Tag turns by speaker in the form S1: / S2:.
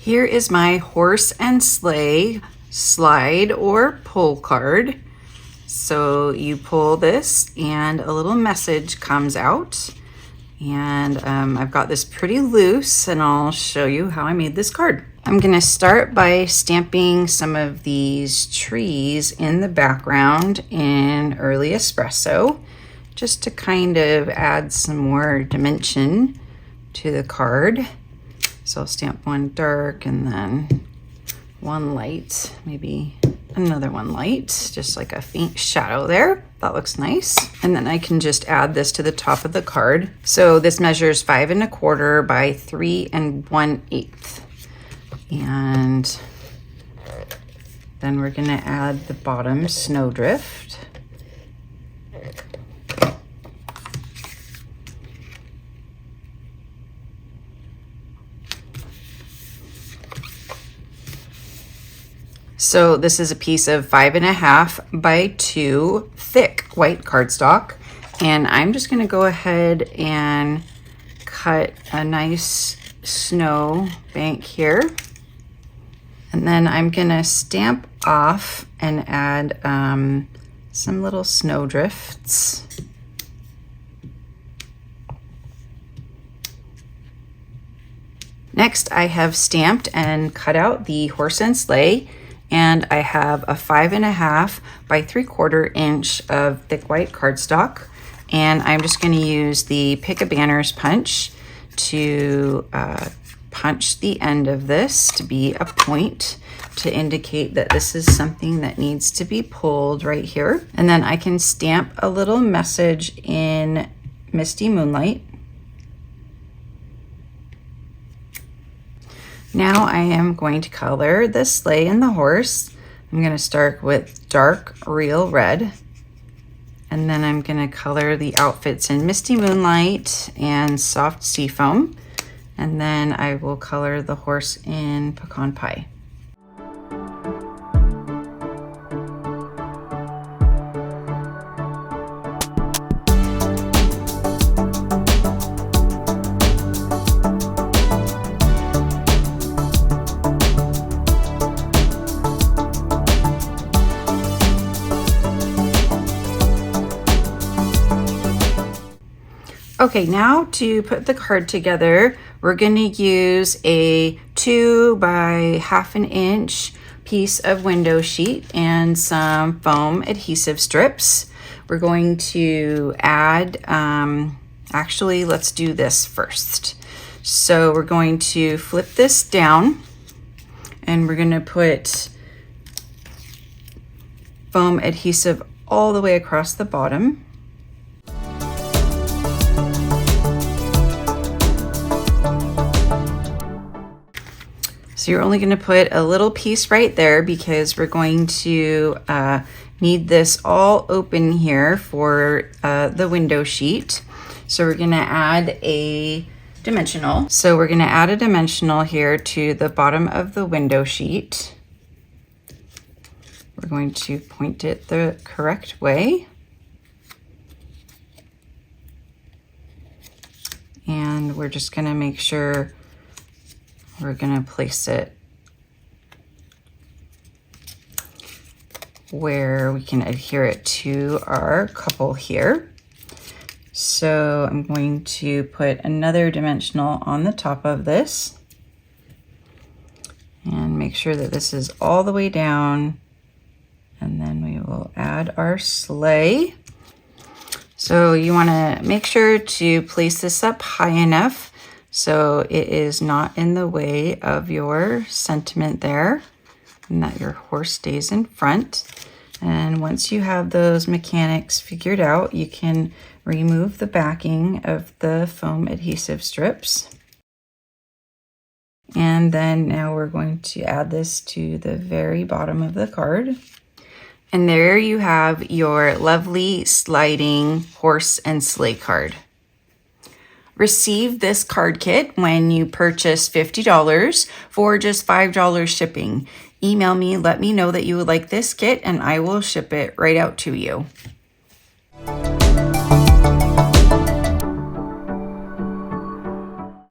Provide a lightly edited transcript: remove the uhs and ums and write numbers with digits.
S1: Here is my horse and sleigh slide or pull card. So you pull this and a little message comes out. And I've got this pretty loose and I'll show you how I made this card. I'm gonna start by stamping some of these trees in the background in Early Espresso, just to kind of add some more dimension to the card. So I'll stamp one dark and then one light, maybe another one light, just like a faint shadow there. That looks nice. And then I can just add this to the top of the card. So this measures 5 1/4 by 3 1/8. And then we're gonna add the bottom snowdrift. So this is a piece of 5 1/2 by 2 thick white cardstock. And I'm just gonna go ahead and cut a nice snow bank here. And then I'm gonna stamp off and add some little snow drifts. Next, I have stamped and cut out the horse and sleigh. And I have a 5 1/2 by 3/4 inch of thick white cardstock. And I'm just gonna use the Pick a Banners punch to punch the end of this to be a point to indicate that this is something that needs to be pulled right here. And then I can stamp a little message in Misty Moonlight. Now I am going to color the sleigh and the horse. I'm going to start with dark real red. And then I'm going to color the outfits in Misty Moonlight and Soft Seafoam. And then I will color the horse in Pecan Pie. Okay, now to put the card together, we're going to use a 2 by 1/2 inch piece of window sheet and some foam adhesive strips. We're going to add, actually, let's do this first. So we're going to flip this down and we're going to put foam adhesive all the way across the bottom. So you're only going to put a little piece right there because we're going to need this all open here for the window sheet. So we're going to add a dimensional. So we're going to add a dimensional here to the bottom of the window sheet. We're going to point it the correct way. And we're just going to make sure we're going to place it where we can adhere it to our couple here. So I'm going to put another dimensional on the top of this and make sure that this is all the way down. And then we will add our sleigh. So you want to make sure to place this up high enough so it is not in the way of your sentiment there and that your horse stays in front. And once you have those mechanics figured out, you can remove the backing of the foam adhesive strips. And then now we're going to add this to the very bottom of the card. And there you have your lovely sliding horse and sleigh card. Receive this card kit when you purchase $50 for just $5 shipping. Email me, let me know that you would like this kit, and I will ship it right out to you.